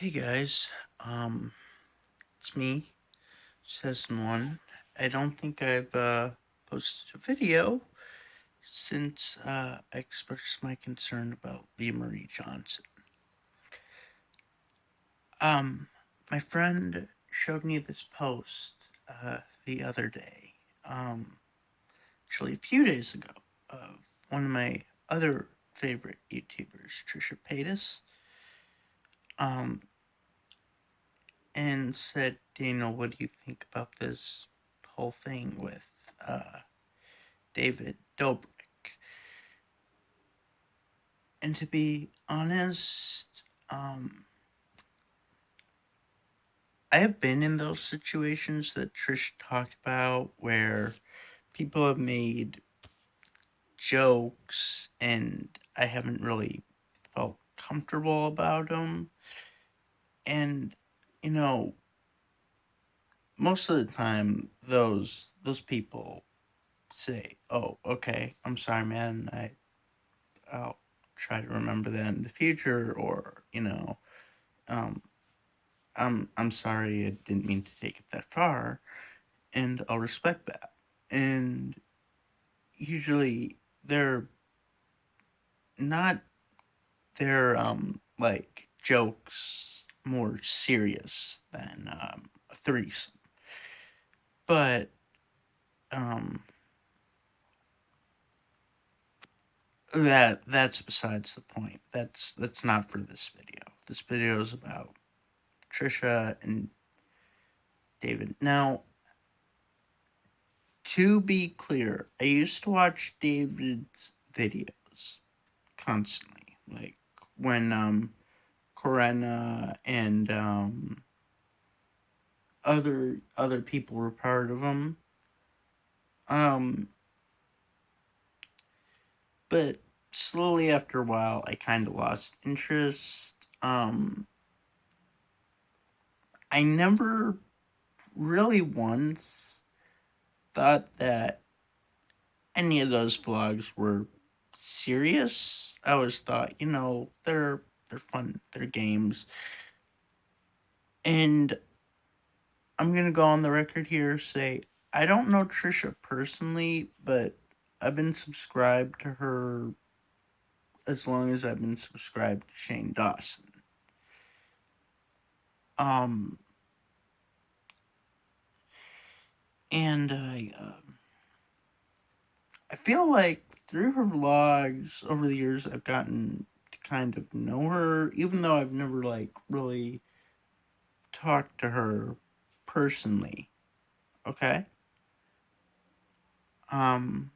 Hey guys, it's me, Season 1. I don't think I've posted a video since I expressed my concern about Leah Marie Johnson. Um, my friend showed me this post the other day, actually a few days ago, of one of my other favorite YouTubers, Trisha Paytas, um, and said, Daniel, what do you think about this whole thing with David Dobrik? And to be honest, um, I have been in those situations that Trish talked about where people have made jokes and I haven't really felt comfortable about them. And, you know, most of the time, those people say, "Oh, okay, I'm sorry, man. I'll try to remember that in the future," or um, I'm sorry, I didn't mean to take it that far, and I'll respect that. And usually they're not they're like jokes more serious than a threesome, but um that's besides the point. That's not for this video. This video is about Trisha and David. Now, to be clear, I used to watch David's videos constantly, like when Corinna and other people were part of them. Um, but slowly after a while, I kind of lost interest. I never really once thought that any of those vlogs were serious. I always thought, they're fun, they're games. And I'm gonna go on the record here say I don't know Trisha personally, but I've been subscribed to her as long as I've been subscribed to Shane Dawson. Um, and I feel like through her vlogs over the years, I've gotten to kind of know her, even though I've never like really talked to her personally. Okay. Um,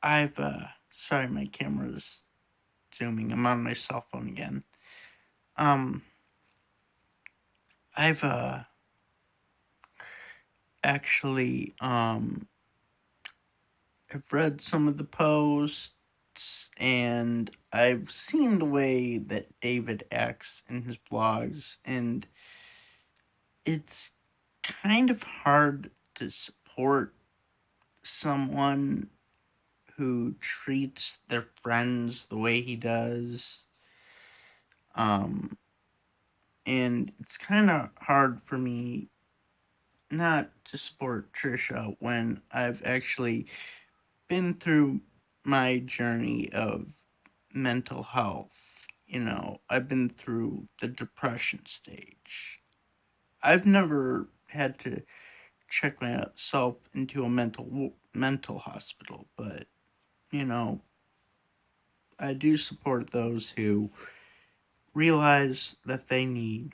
I've sorry, my camera's zooming. I'm on my cell phone again. Um, I've actually I've read some of the posts and I've seen the way that David acts in his blogs, and it's kind of hard to support someone who treats their friends the way he does. Um, and it's kind of hard for me not to support Trisha when I've actually been through my journey of mental health. I've been through the depression stage. I've never had to check myself into a mental hospital, but you know, I do support those who realize that they need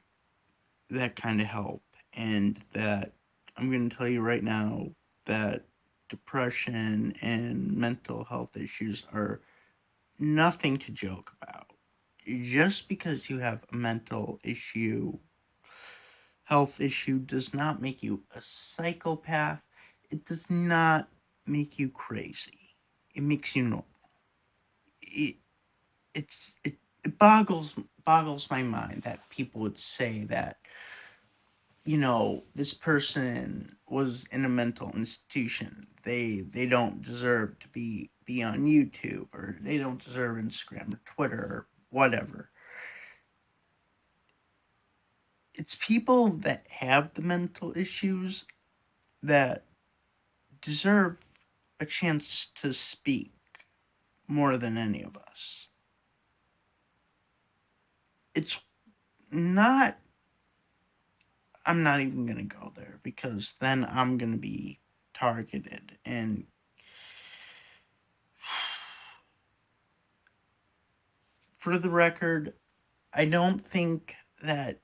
that kind of help, and that I'm going to tell you right now that depression and mental health issues are nothing to joke about. Just because you have a health issue, does not make you a psychopath. It does not make you crazy. It makes you normal. It it boggles my mind that people would say that this person was in a mental institution. They don't deserve to be on YouTube, or they don't deserve Instagram or Twitter. whatever. It's people that have the mental issues that deserve a chance to speak more than any of us. It's not, I'm not even going to go there because then I'm going to be targeted. And for the record, I don't think that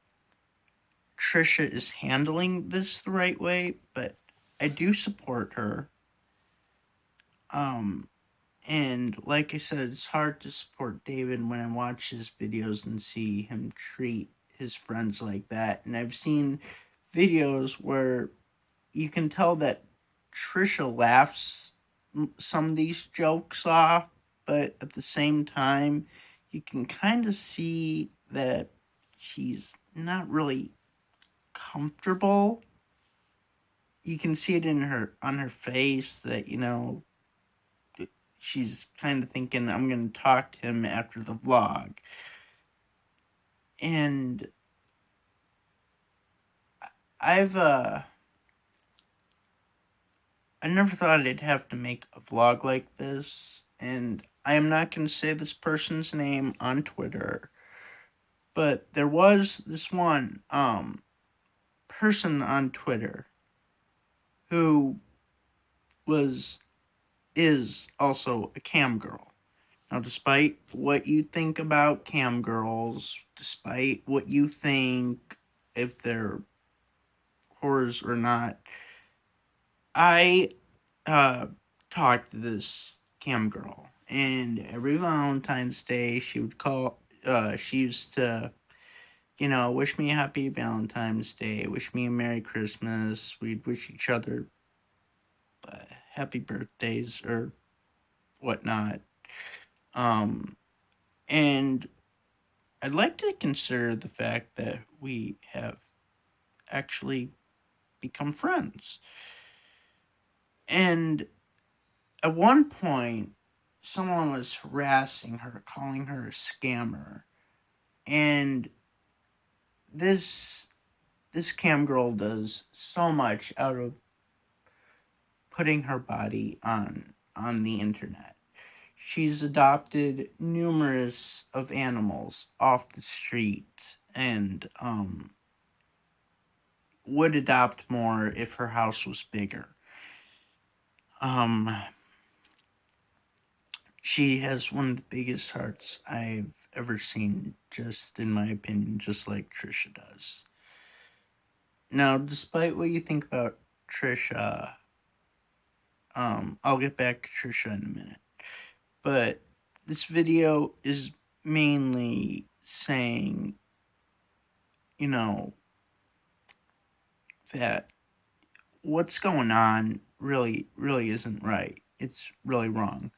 Trisha is handling this the right way, but I do support her. Um, and like I said, it's hard to support David when I watch his videos and see him treat his friends like that. And I've seen videos where you can tell that Trisha laughs some of these jokes off, but at the same time, you can kind of see that she's not really comfortable. You can see it in her on her face that she's kind of thinking I'm going to talk to him after the vlog. And I've I never thought I'd have to make a vlog like this, and I am not going to say this person's name on Twitter, but there was this one person on Twitter who was is also a cam girl. Now, despite what you think about cam girls, despite what you think if they're whores or not, I talked to this cam girl, and every Valentine's Day she would call. She used to, wish me a happy Valentine's Day, wish me a Merry Christmas. We'd wish each other happy birthdays or whatnot. Um, and I'd like to consider the fact that we have actually become friends. And at one point, someone was harassing her, calling her a scammer. And this cam girl does so much out of putting her body on the internet. She's adopted numerous of animals off the street and would adopt more if her house was bigger. Um, she has one of the biggest hearts I've ever seen, just in my opinion, just like Trisha does. Now, despite what you think about Trisha, I'll get back to Trisha in a minute. But this video is mainly saying, you know, that what's going on really isn't right. It's really wrong.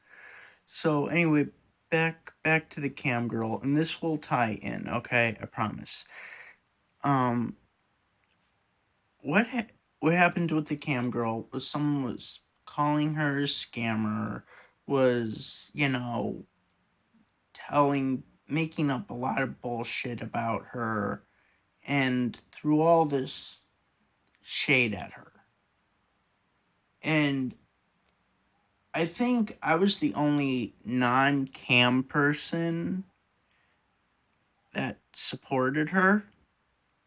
So anyway, back to the cam girl, and this will tie in, okay? I promise. Um, what what happened with the cam girl was someone was calling her a scammer, was making up a lot of bullshit about her, and threw all this shade at her. And I think I was the only non-cam person that supported her.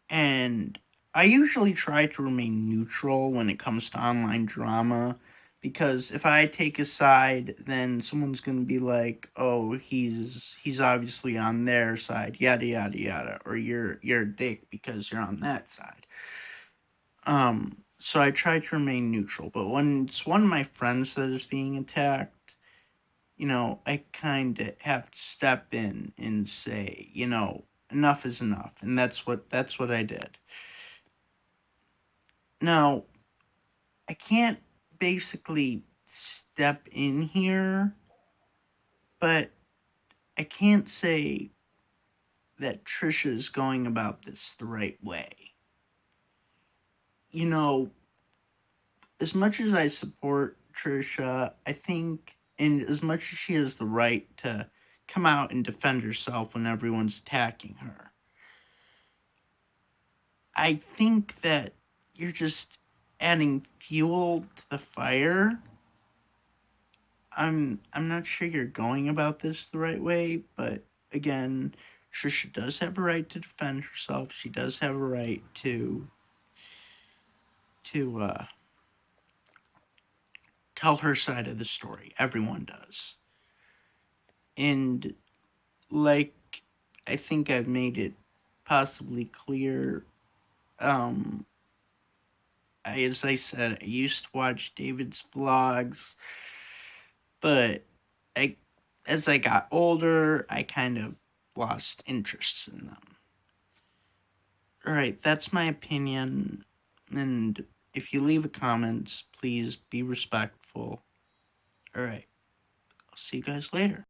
And I usually try to remain neutral when it comes to online drama, because if I take a side, then someone's going to be like, "Oh, he's obviously on their side, yada yada yada," or you're a dick because you're on that side. So I try to remain neutral, but when it's one of my friends that is being attacked, I kind of have to step in and say, enough is enough, and that's what I did. Now, I can't basically step in here, but I can't say that Trisha is going about this the right way. As much as I support Trisha, I think, and as much as she has the right to come out and defend herself when everyone's attacking her. I think that you're just adding fuel to the fire. I'm not sure you're going about this the right way, but again, Trisha does have a right to defend herself. She does have a right to tell her side of the story. Everyone does. And like I think I've made it possibly clear, um as I said, I used to watch David's vlogs, but I as I got older, I kind of lost interest in them. Alright, that's my opinion. And if you leave a comment, please be respectful. Alright, I'll see you guys later.